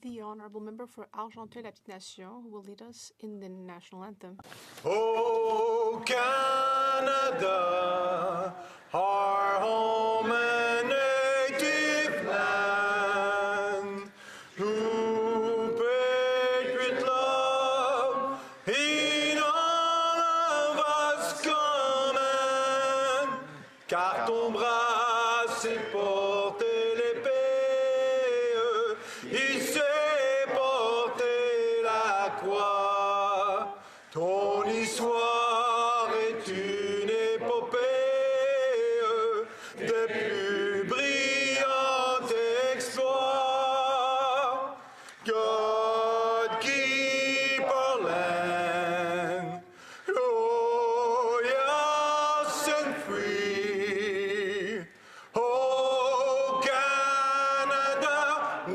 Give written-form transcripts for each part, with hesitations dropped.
The honourable member for Argenteuil-Lac-Nation will lead us in the national anthem. Oh, Canada, our home and native land, who patriot love in all of us command, car ton bras s'est porté l'épée, il s'est porté la croix. Ton histoire est une épopée des plus brillants exploits. God keep our land glorious and free. Oh, Canada,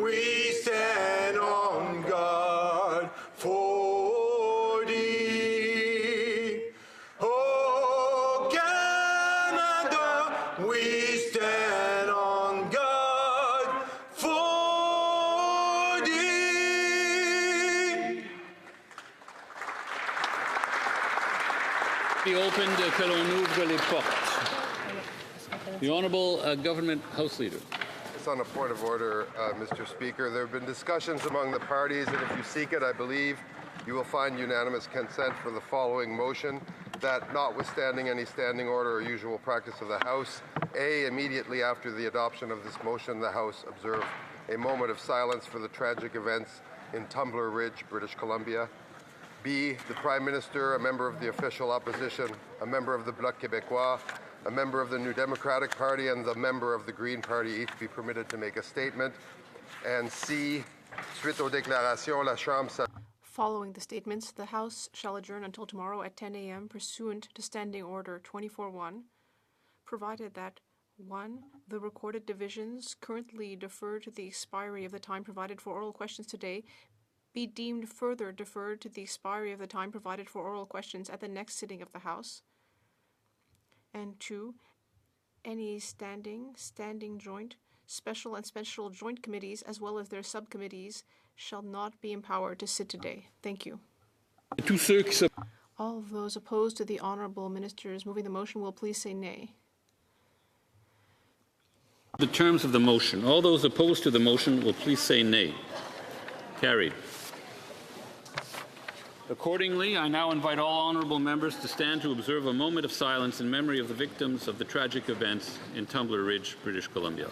we stand on guard for thee. Oh, Canada, we stand on guard for thee. Be opened que l'on ouvre les portes. The Honourable Government House Leader. It's on a point of order, Mr. Speaker. There have been discussions among the parties, and if you seek it, I believe you will find unanimous consent for the following motion, that notwithstanding any standing order or usual practice of the House, A, immediately after the adoption of this motion, the House observe a moment of silence for the tragic events in Tumbler Ridge, British Columbia. B, the Prime Minister, a member of the official opposition, a member of the Bloc Québécois, a member of the New Democratic Party, and the member of the Green Party each be permitted to make a statement. And C, suite aux déclarations, la Chambre... Following the statements, the House shall adjourn until tomorrow at 10 a.m. pursuant to Standing Order 24.1, provided that 1. The recorded divisions currently deferred to the expiry of the time provided for oral questions today be deemed further deferred to the expiry of the time provided for oral questions at the next sitting of the House. And 2. Any standing joint, special and special joint committees, as well as their subcommittees, shall not be empowered to sit today. Thank you. All of those opposed to the honourable ministers moving the motion will please say nay. The terms of the motion. All those opposed to the motion will please say nay. Carried. Accordingly, I now invite all honourable members to stand to observe a moment of silence in memory of the victims of the tragic events in Tumbler Ridge, British Columbia.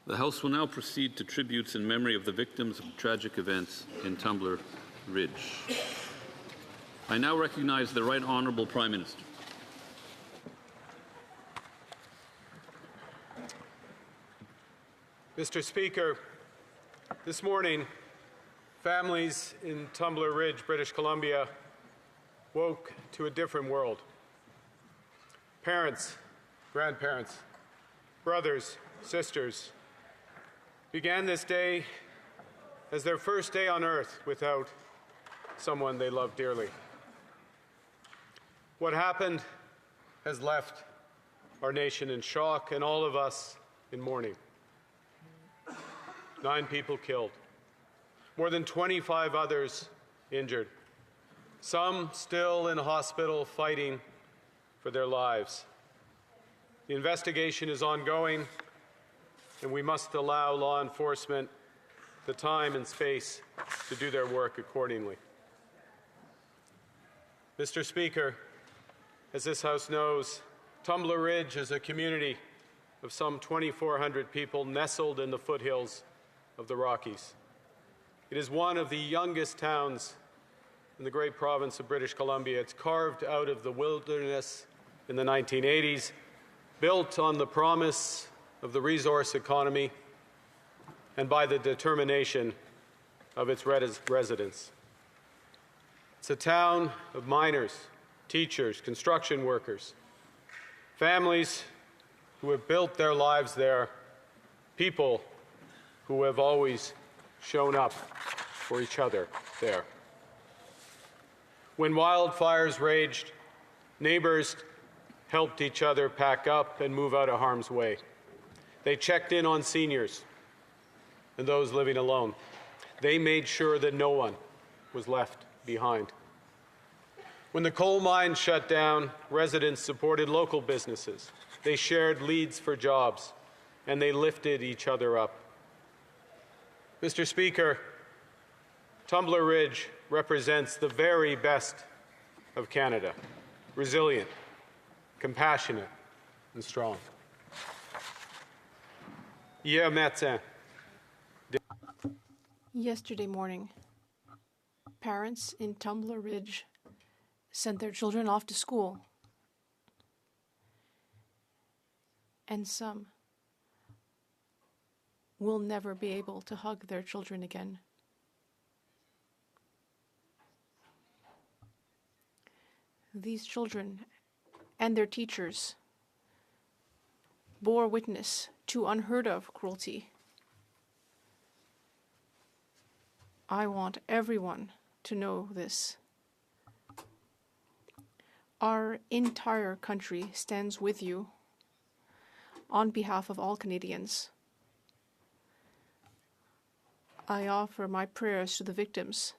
The House will now proceed to tributes in memory of the victims of tragic events in Tumbler Ridge. I now recognize the Right Honourable Prime Minister. Mr. Speaker, this morning, families in Tumbler Ridge, British Columbia, woke to a different world. Parents, grandparents, brothers, sisters began this day as their first day on earth without someone they loved dearly. What happened has left our nation in shock and all of us in mourning. 9 people killed, more than 25 others injured, some still in hospital fighting for their lives. The investigation is ongoing, and we must allow law enforcement the time and space to do their work accordingly. Mr. Speaker, as this House knows, Tumbler Ridge is a community of some 2,400 people nestled in the foothills of the Rockies. It is one of the youngest towns in the great province of British Columbia. It's carved out of the wilderness in the 1980s, built on the promise of the resource economy and by the determination of its residents. It's a town of miners, teachers, construction workers, families who have built their lives there, people who have always shown up for each other there. When wildfires raged, neighbors helped each other pack up and move out of harm's way. They checked in on seniors and those living alone. They made sure that no one was left behind. When the coal mines shut down, residents supported local businesses. They shared leads for jobs, and they lifted each other up. Mr. Speaker, Tumbler Ridge represents the very best of Canada, resilient, compassionate, and strong. Hier matin, Yesterday morning, parents in Tumbler Ridge sent their children off to school. And some will never be able to hug their children again. These children and their teachers bore witness to unheard of cruelty. I want everyone to know this. Our entire country stands with you on behalf of all Canadians. I offer my prayers to the victims,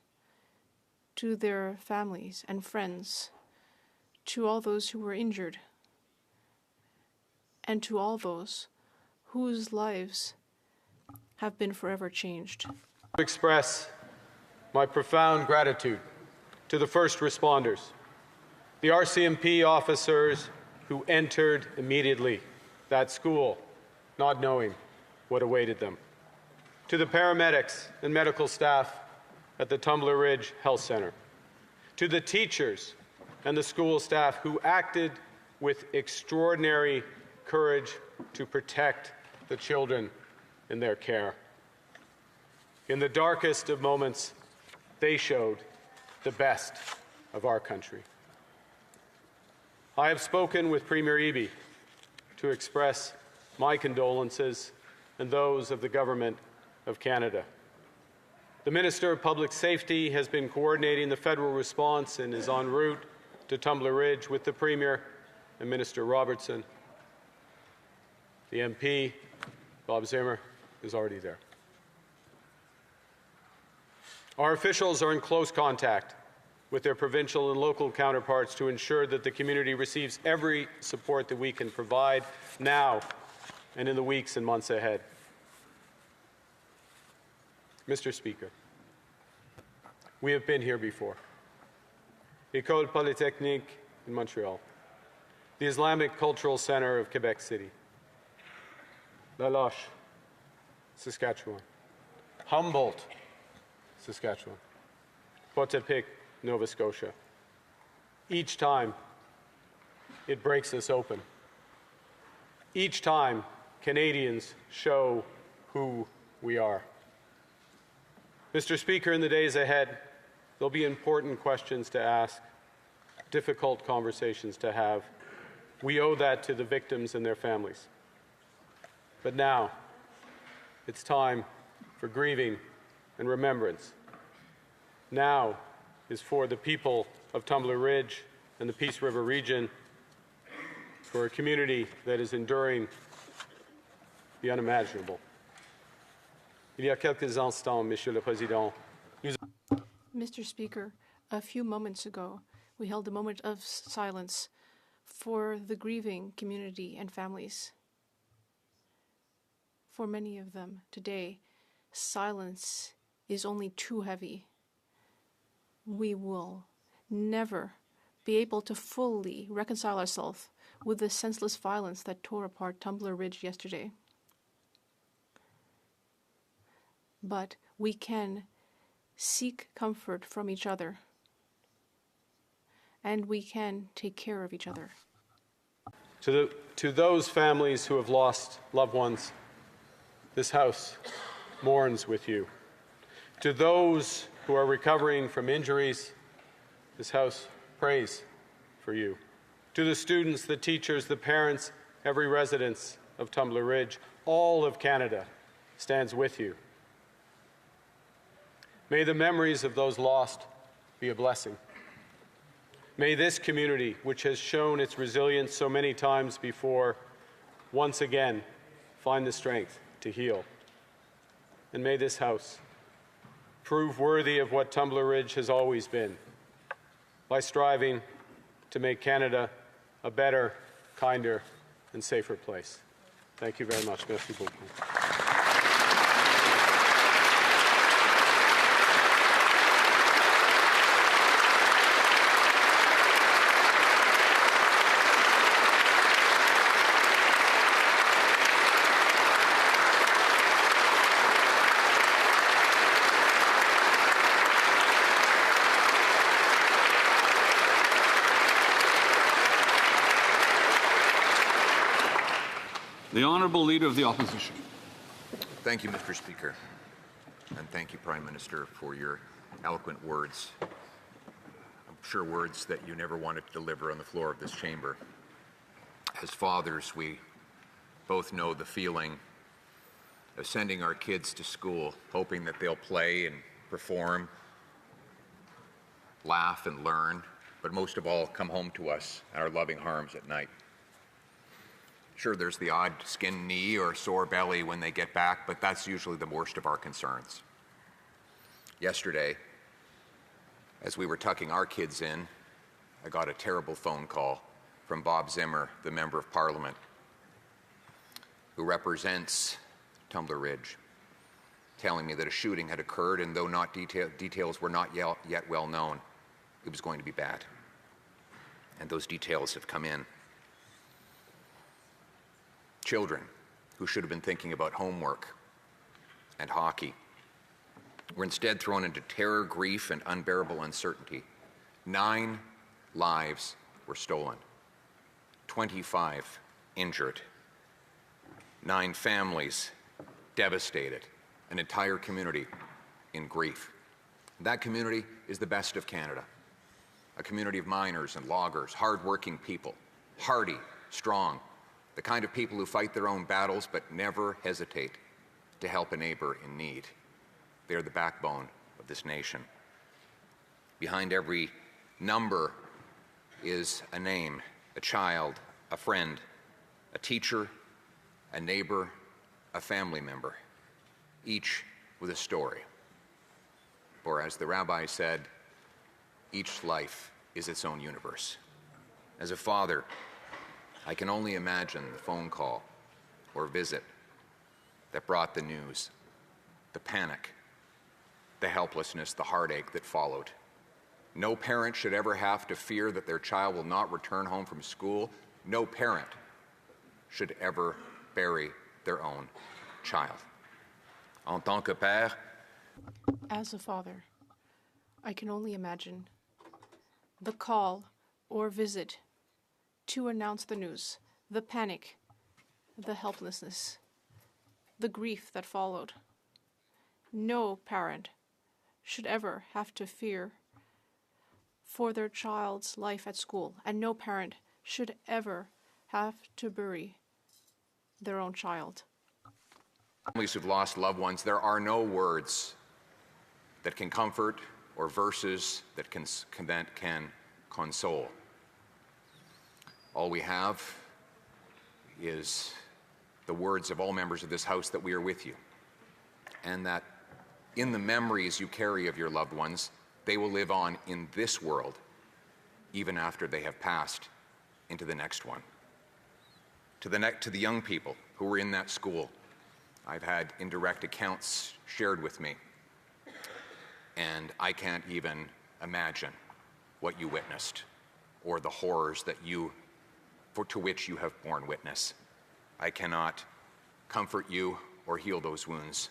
to their families and friends, to all those who were injured, and to all those whose lives have been forever changed. Express my profound gratitude to the first responders, the RCMP officers who entered immediately that school, not knowing what awaited them, to the paramedics and medical staff at the Tumbler Ridge Health Centre, to the teachers and the school staff who acted with extraordinary courage to protect the children in their care. In the darkest of moments, they showed the best of our country. I have spoken with Premier Eby to express my condolences and those of the Government of Canada. The Minister of Public Safety has been coordinating the federal response and is en route to Tumbler Ridge with the Premier and Minister Robertson. The MP, Bob Zimmer, is already there. Our officials are in close contact with their provincial and local counterparts to ensure that the community receives every support that we can provide now and in the weeks and months ahead. Mr. Speaker, we have been here before. École Polytechnique in Montreal, the Islamic Cultural Centre of Quebec City, La Loche, Saskatchewan, Humboldt, Saskatchewan, Potepic, Nova Scotia. Each time, it breaks us open. Each time, Canadians show who we are. Mr. Speaker, in the days ahead, there'll be important questions to ask, difficult conversations to have. We owe that to the victims and their families. But now, it's time for grieving and remembrance. Now is for the people of Tumbler Ridge and the Peace River region, for a community that is enduring the unimaginable. Il y a quelques instants, Monsieur le Président, Mr. Speaker, a few moments ago, we held a moment of silence for the grieving community and families, For many of them today, silence is only too heavy. We will never be able to fully reconcile ourselves with the senseless violence that tore apart Tumbler Ridge yesterday. But we can seek comfort from each other, and we can take care of each other. To those families who have lost loved ones, this House mourns with you. To those who are recovering from injuries, this House prays for you. To the students, the teachers, the parents, every resident of Tumbler Ridge, all of Canada stands with you. May the memories of those lost be a blessing. May this community, which has shown its resilience so many times before, once again find the strength to heal. And may this House prove worthy of what Tumbler Ridge has always been, by striving to make Canada a better, kinder, and safer place. Thank you very much. Merci beaucoup. The Honourable Leader of the Opposition. Thank you, Mr. Speaker. And thank you, Prime Minister, for your eloquent words. I'm sure words that you never wanted to deliver on the floor of this chamber. As fathers, we both know the feeling of sending our kids to school, hoping that they'll play and perform, laugh and learn, but most of all, come home to us in our loving arms at night. Sure, there's the odd skinned knee or sore belly when they get back, but that's usually the worst of our concerns. Yesterday, as we were tucking our kids in, I got a terrible phone call from Bob Zimmer, the Member of Parliament, who represents Tumbler Ridge, telling me that a shooting had occurred, and though details were not yet well known, it was going to be bad. And those details have come in. Children who should have been thinking about homework and hockey were instead thrown into terror, grief, and unbearable uncertainty. 9 lives were stolen, 25 injured, 9 families devastated, an entire community in grief. That community is the best of Canada, a community of miners and loggers, hard-working people, hardy, strong, the kind of people who fight their own battles but never hesitate to help a neighbor in need. They are the backbone of this nation. Behind every number is a name, a child, a friend, a teacher, a neighbor, a family member, each with a story. For as the rabbi said, each life is its own universe. As a father, I can only imagine the phone call or visit that brought the news, the panic, the helplessness, the heartache that followed. No parent should ever have to fear that their child will not return home from school. No parent should ever bury their own child. En tant que père, As a father, I can only imagine the call or visit to announce the news, the panic, the helplessness, the grief that followed. No parent should ever have to fear for their child's life at school, and no parent should ever have to bury their own child. families who've lost loved ones, there are no words that can comfort or verses that can console. All we have is the words of all members of this House that we are with you, and that in the memories you carry of your loved ones, they will live on in this world, even after they have passed into the next one. To the young people who were in that school, I've had indirect accounts shared with me, and I can't even imagine what you witnessed or the horrors that to which you have borne witness. I cannot comfort you or heal those wounds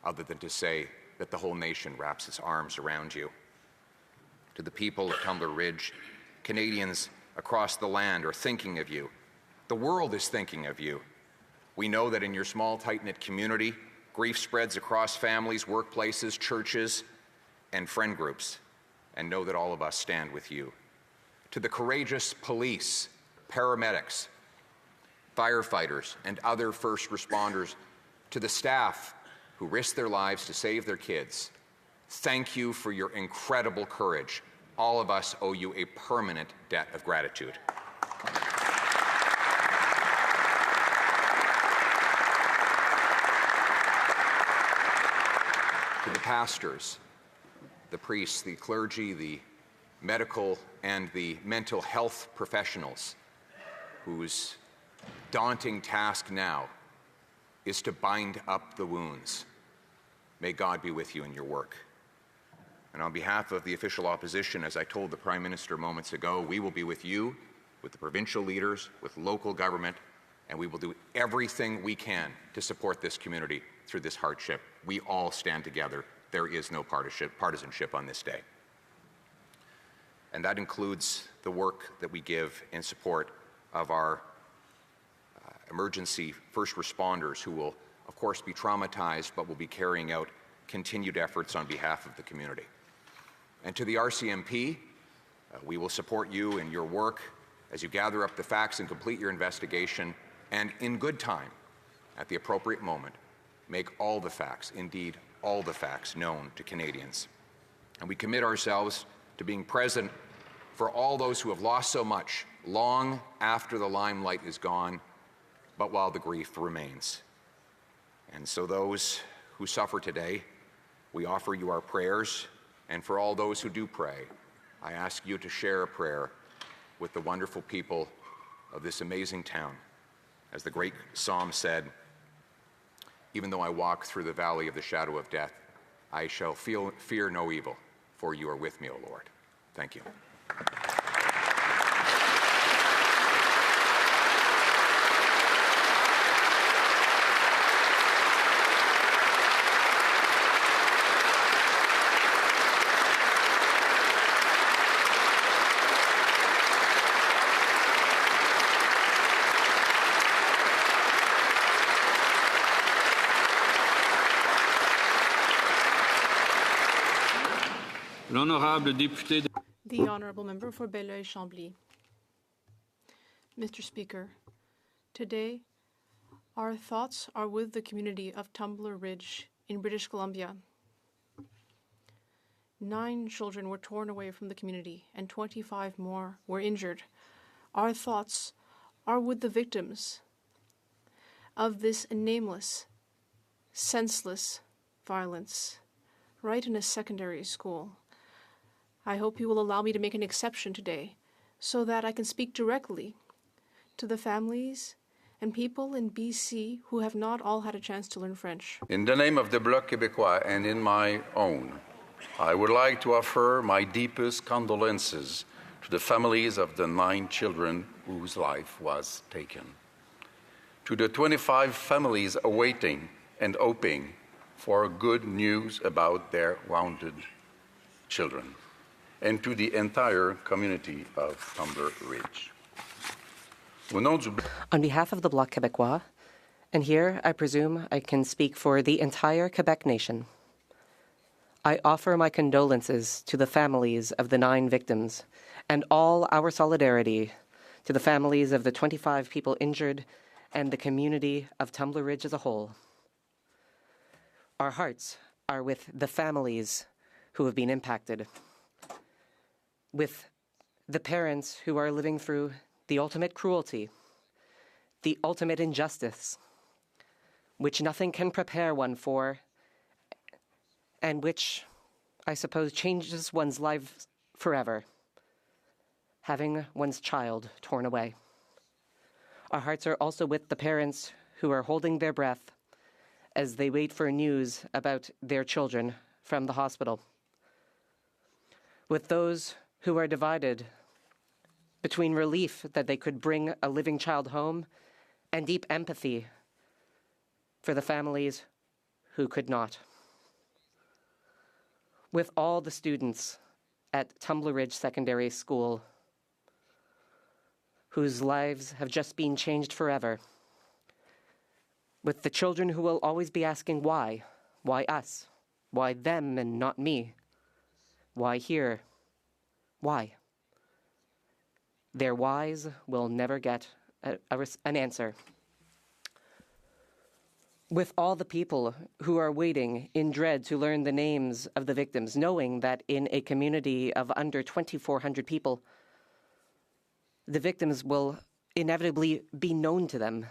other than to say that the whole nation wraps its arms around you. To the people of Tumbler Ridge, Canadians across the land are thinking of you. The world is thinking of you. We know that in your small, tight-knit community, grief spreads across families, workplaces, churches, and friend groups, and know that all of us stand with you. To the courageous police, paramedics, firefighters, and other first responders, to the staff who risk their lives to save their kids, thank you for your incredible courage. All of us owe you a permanent debt of gratitude. To the pastors, the priests, the clergy, the medical and the mental health professionals whose daunting task now is to bind up the wounds. May God be with you in your work. And on behalf of the official opposition, as I told the Prime Minister moments ago, we will be with you, with the provincial leaders, with local government, and we will do everything we can to support this community through this hardship. We all stand together. There is no partisanship on this day. And that includes the work that we give in support of our emergency first responders who will, of course, be traumatized, but will be carrying out continued efforts on behalf of the community. And to the RCMP, we will support you in your work as you gather up the facts and complete your investigation, and in good time, at the appropriate moment, make all the facts, indeed all the facts, known to Canadians. And we commit ourselves to being present for all those who have lost so much, long after the limelight is gone, but while the grief remains. And so those who suffer today, we offer you our prayers, and for all those who do pray, I ask you to share a prayer with the wonderful people of this amazing town. As the great psalm said, even though I walk through the valley of the shadow of death, I shall fear no evil, for you are with me, O Lord. Thank you. L'honorable député. The Honourable Member for Belleuil-Chambly. Mr. Speaker, today our thoughts are with the community of Tumbler Ridge in British Columbia. 9 children were torn away from the community and 25 more were injured. Our thoughts are with the victims of this nameless, senseless violence right in a secondary school. I hope you will allow me to make an exception today so that I can speak directly to the families and people in BC who have not all had a chance to learn French. In the name of the Bloc Québécois and in my own, I would like to offer my deepest condolences to the families of the 9 children whose life was taken, to the 25 families awaiting and hoping for good news about their wounded children, and to the entire community of Tumbler Ridge. On behalf of the Bloc Québécois, and here I presume I can speak for the entire Quebec nation, I offer my condolences to the families of the 9 victims and all our solidarity to the families of the 25 people injured and the community of Tumbler Ridge as a whole. Our hearts are with the families who have been impacted, with the parents who are living through the ultimate cruelty, the ultimate injustice, which nothing can prepare one for, and which, I suppose, changes one's life forever, having one's child torn away. Our hearts are also with the parents who are holding their breath as they wait for news about their children from the hospital. With those who are divided between relief that they could bring a living child home and deep empathy for the families who could not. With all the students at Tumbler Ridge Secondary School whose lives have just been changed forever. With the children who will always be asking why? Why us? Why them and not me? Why here? Why? Their whys will never get an answer. With all the people who are waiting in dread to learn the names of the victims, knowing that in a community of under 2,400 people, the victims will inevitably be known to them,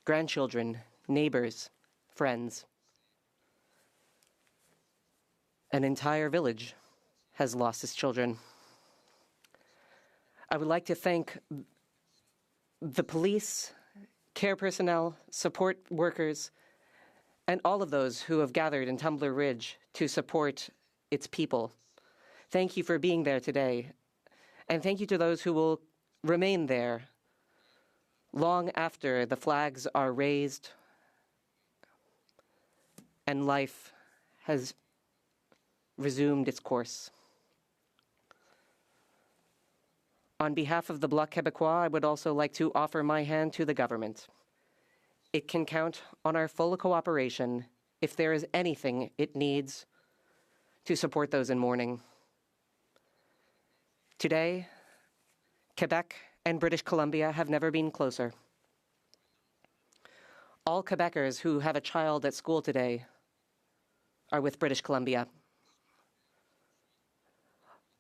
grandchildren, neighbors, friends. An entire village has lost its children. I would like to thank the police, care personnel, support workers, and all of those who have gathered in Tumbler Ridge to support its people. Thank you for being there today, and thank you to those who will remain there long after the flags are raised and life has resumed its course. On behalf of the Bloc Québécois, I would also like to offer my hand to the government. It can count on our full cooperation if there is anything it needs to support those in mourning. Today, Quebec and British Columbia have never been closer. All Quebecers who have a child at school today are with British Columbia.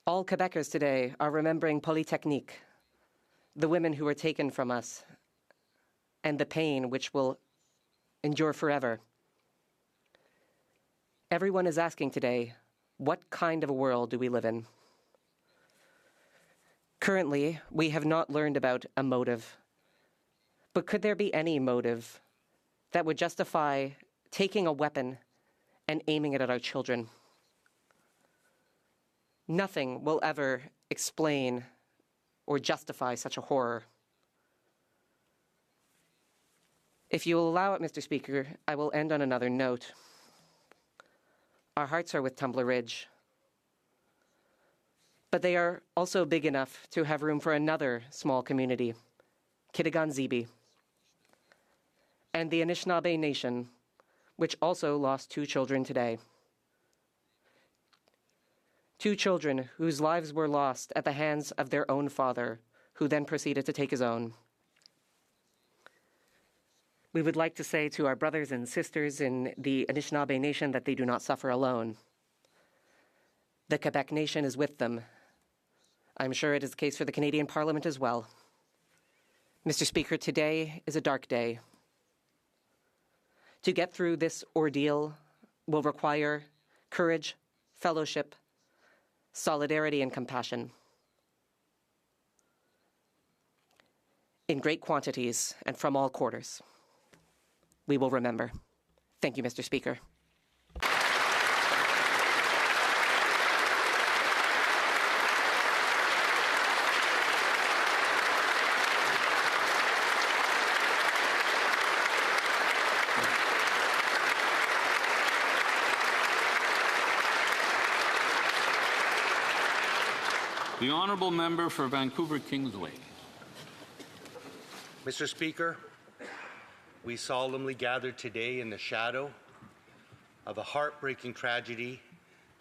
All Quebecers today are remembering Polytechnique, the women who were taken from us, and the pain which will endure forever. Everyone is asking today, what kind of a world do we live in? Currently, we have not learned about a motive. But could there be any motive that would justify taking a weapon and aiming it at our children? Nothing will ever explain or justify such a horror. If you will allow it, Mr. Speaker, I will end on another note. Our hearts are with Tumbler Ridge. But they are also big enough to have room for another small community, Kitigan-Zibi, and the Anishinaabe Nation, which also lost 2 children today. 2 children whose lives were lost at the hands of their own father, who then proceeded to take his own. We would like to say to our brothers and sisters in the Anishinaabe Nation that they do not suffer alone. The Quebec Nation is with them. I'm sure it is the case for the Canadian Parliament as well. Mr. Speaker, today is a dark day. To get through this ordeal will require courage, fellowship, solidarity, and compassion. In great quantities and from all quarters. We will remember. Thank you, Mr. Speaker. The honourable member for Vancouver Kingsway. Mr. Speaker, we solemnly gather today in the shadow of a heartbreaking tragedy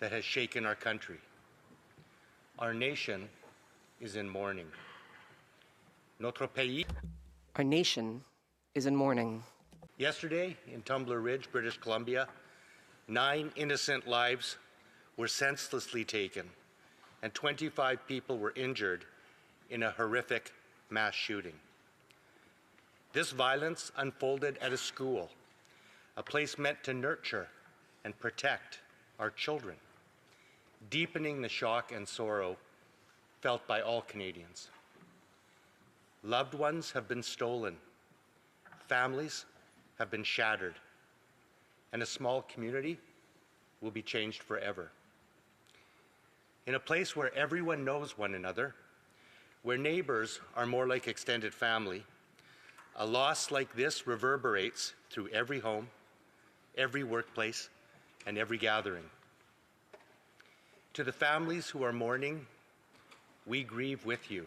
that has shaken our country. Our nation is in mourning. Notre pays. Our nation is in mourning. Yesterday, in Tumbler Ridge, British Columbia, 9 innocent lives were senselessly taken, and 25 people were injured in a horrific mass shooting. This violence unfolded at a school, a place meant to nurture and protect our children, deepening the shock and sorrow felt by all Canadians. Loved ones have been stolen. Families have been shattered. and a small community will be changed forever. In a place where everyone knows one another, where neighbors are more like extended family, a loss like this reverberates through every home, every workplace, and every gathering. To the families who are mourning, we grieve with you.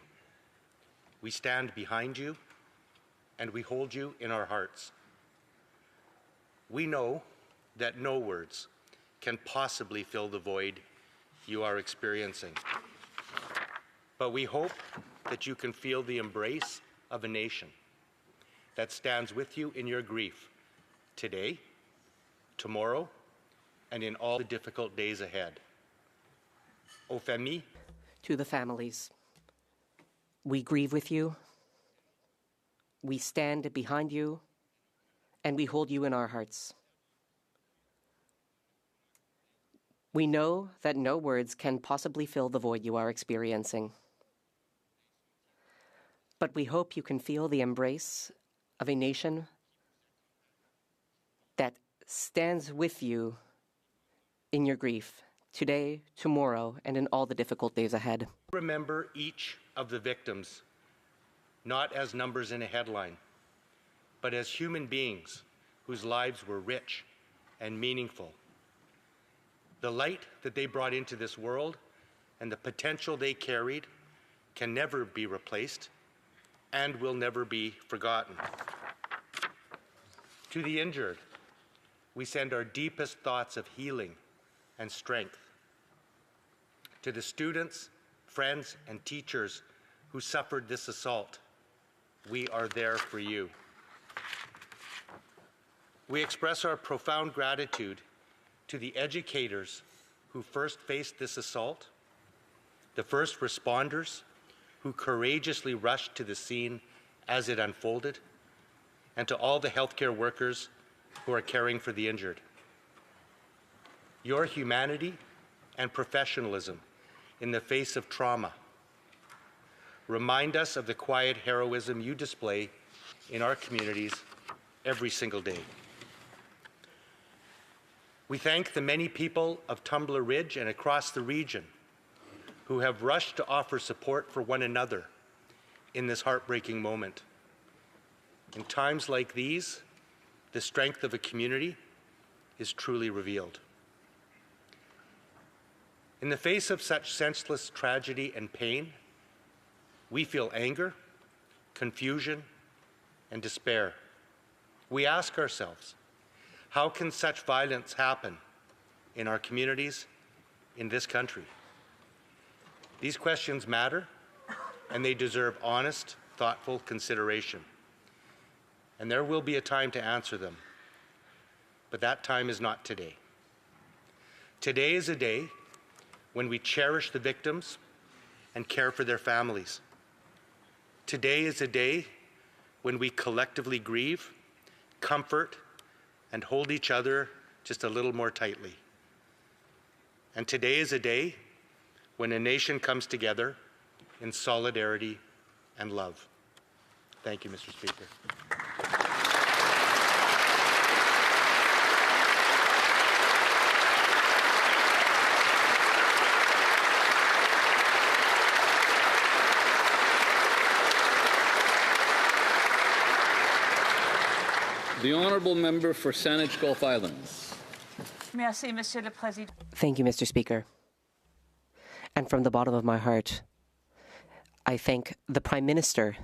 We stand behind you, and we hold you in our hearts. We know that no words can possibly fill the void you are experiencing. But we hope that you can feel the embrace of a nation that stands with you in your grief today, tomorrow, and in all the difficult days ahead. Aux familles, To the families, we grieve with you, we stand behind you, and we hold you in our hearts. We know that no words can possibly fill the void you are experiencing. But we hope you can feel the embrace of a nation that stands with you in your grief today, tomorrow, and in all the difficult days ahead. remember each of the victims, not as numbers in a headline, but as human beings whose lives were rich and meaningful. The light that they brought into this world and the potential they carried can never be replaced and will never be forgotten. To the injured, we send our deepest thoughts of healing and strength. To the students, friends, and teachers who suffered this assault, we are there for you. We express our profound gratitude to the educators who first faced this assault, the first responders who courageously rushed to the scene as it unfolded, and to all the healthcare workers who are caring for the injured. Your humanity and professionalism in the face of trauma remind us of the quiet heroism you display in our communities every single day. We thank the many people of Tumbler Ridge and across the region who have rushed to offer support for one another in this heartbreaking moment. In times like these, the strength of a community is truly revealed. In the face of such senseless tragedy and pain, we feel anger, confusion, and despair. We ask ourselves, how can such violence happen in our communities, in this country? These questions matter, and they deserve honest, thoughtful consideration. And there will be a time to answer them, but that time is not today. Today is a day when we cherish the victims and care for their families. Today is a day when we collectively grieve, comfort, and hold each other just a little more tightly. And today is a day when a nation comes together in solidarity and love. Thank you, Mr. Speaker. The Honourable Member for Saanich Gulf Islands. Merci, Monsieur le Président. Thank you, Mr. Speaker. And from the bottom of my heart, I thank the Prime Minister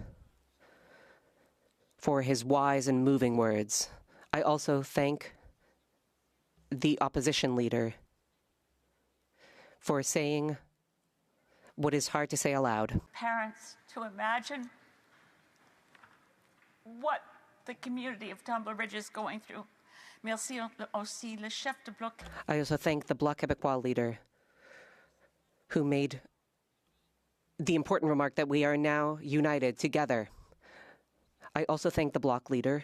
for his wise and moving words. I also thank the opposition leader for saying what is hard to say aloud. Parents to imagine what the community of Tumbler Ridge is going through. Merci aussi le chef de bloc. I also thank the Bloc Québécois leader who made the important remark that we are now united together. I also thank the Bloc leader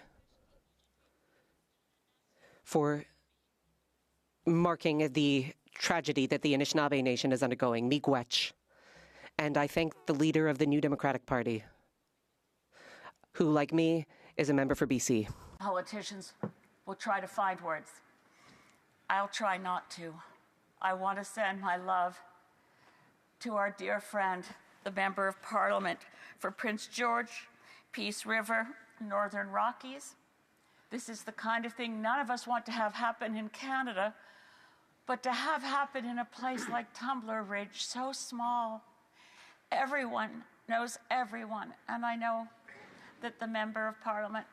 for marking the tragedy that the Anishinaabe Nation is undergoing, Miigwech. And I thank the leader of the New Democratic Party, who, like me, is a member for BC. Politicians will try to find words. I'll try not to. I want to send my love to our dear friend, the Member of Parliament for Prince George, Peace River, Northern Rockies. This is the kind of thing none of us want to have happen in Canada, but to have happen in a place like Tumbler Ridge, so small. Everyone knows everyone, and I know that the Member of Parliament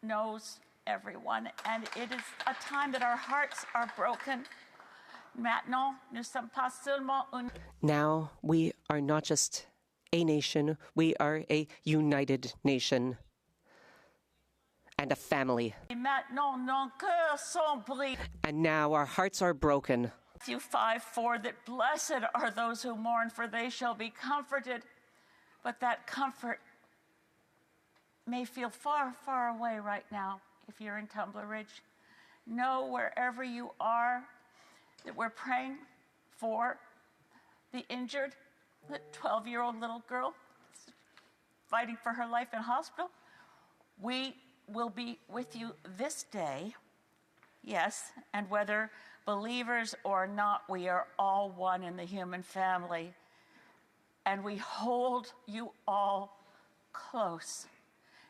knows everyone, and it is a time that our hearts are broken. Maintenant, nous sommes pas seulement une... Now we are not just a nation, we are a united nation and a family. Maintenant, nos cœurs sont brisés. And now our hearts are broken. Matthew 5:4, that blessed are those who mourn, for they shall be comforted. But that comfort may feel far, far away right now if you're in Tumbler Ridge. Know wherever you are that we're praying for the injured, the 12-year-old little girl fighting for her life in hospital. We will be with you this day, yes, and whether believers or not, we are all one in the human family, and we hold you all close.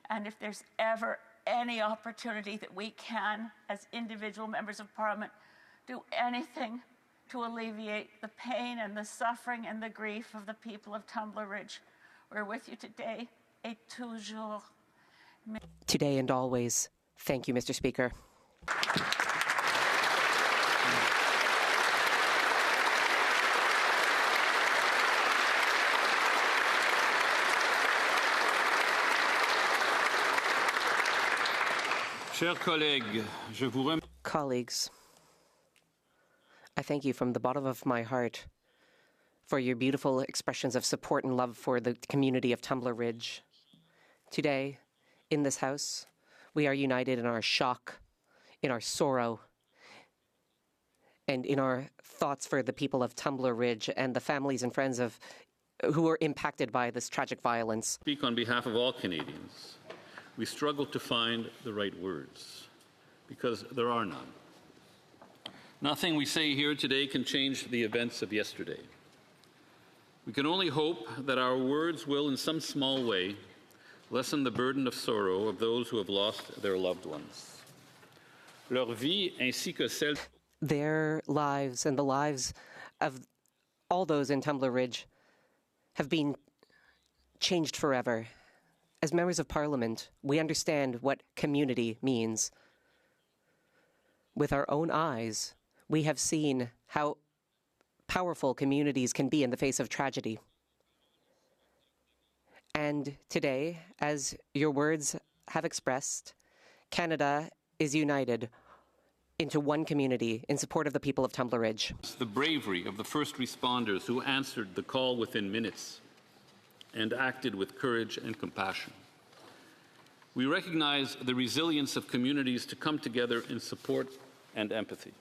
And if there's ever any opportunity that we can, as individual members of Parliament, do anything to alleviate the pain and the suffering and the grief of the people of Tumbler Ridge, we're with you today et toujours. Today and always. Thank you, Mr. Speaker. Chers collègues, je vous remercie. Colleagues, I thank you from the bottom of my heart for your beautiful expressions of support and love for the community of Tumbler Ridge. Today, in this House, we are united in our shock, in our sorrow, and in our thoughts for the people of Tumbler Ridge and the families and friends of who were impacted by this tragic violence. Speak on behalf of all Canadians. We struggle to find the right words because there are none. Nothing we say here today can change the events of yesterday. We can only hope that our words will, in some small way, lessen the burden of sorrow of those who have lost their loved ones. Leur vie ainsi que celle... Their lives and the lives of all those in Tumbler Ridge have been changed forever. As members of Parliament, we understand what community means. With our own eyes, we have seen how powerful communities can be in the face of tragedy. And today, as your words have expressed, Canada is united into one community in support of the people of Tumbler Ridge. The bravery of the first responders who answered the call within minutes and acted with courage and compassion. We recognize the resilience of communities to come together in support and empathy.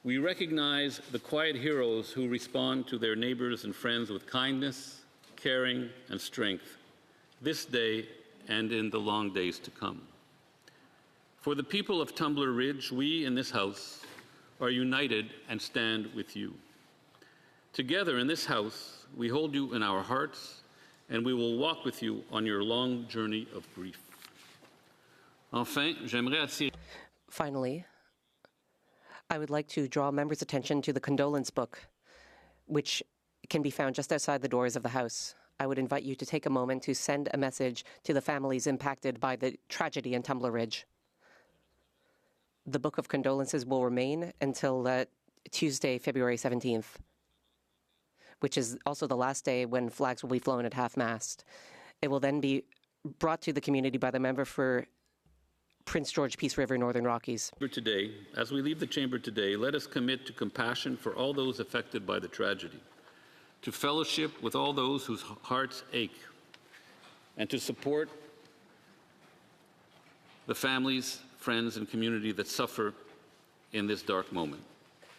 We recognize the quiet heroes who respond to their neighbors and friends with kindness, caring, and strength this day and in the long days to come. For the people of Tumbler Ridge, we in this House are united and stand with you. Together in this House, we hold you in our hearts, and we will walk with you on your long journey of grief. Enfin, j'aimerais attirer... Finally, I would like to draw members' attention to the condolence book, which can be found just outside the doors of the House. I would invite you to take a moment to send a message to the families impacted by the tragedy in Tumbler Ridge. The book of condolences will remain until Tuesday, February 17th. Which is also the last day when flags will be flown at half-mast. It will then be brought to the community by the member for Prince George, Peace River, Northern Rockies. Today, as we leave the chamber today, let us commit to compassion for all those affected by the tragedy, to fellowship with all those whose hearts ache, and to support the families, friends, and community that suffer in this dark moment.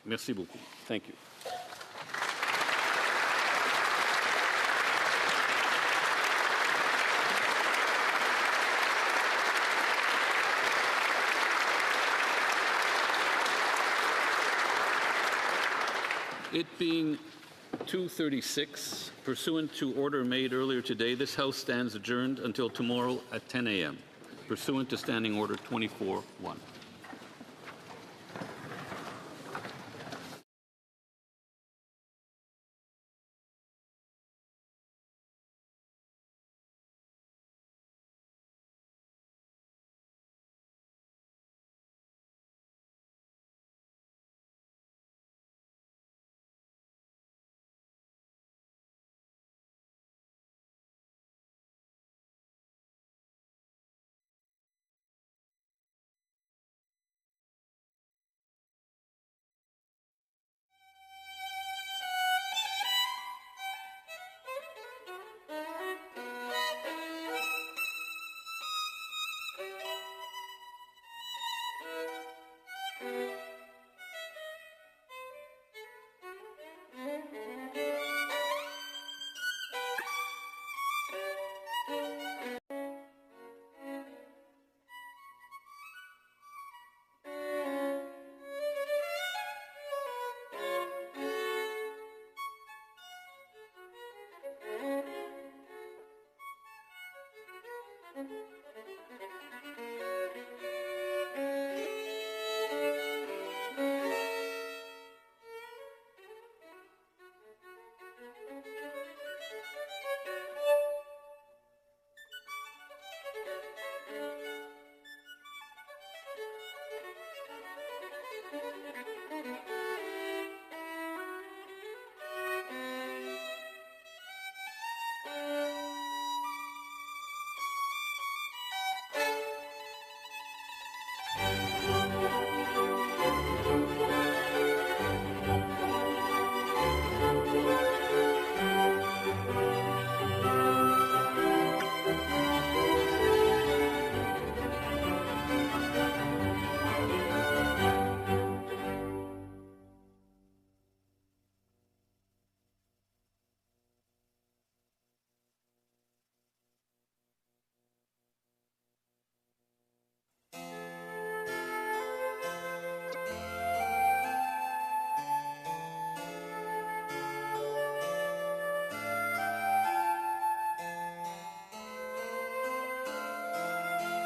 Merci beaucoup. Thank you. It being 2:36, pursuant to order made earlier today, this House stands adjourned until tomorrow at 10 a.m., pursuant to Standing Order 24-1.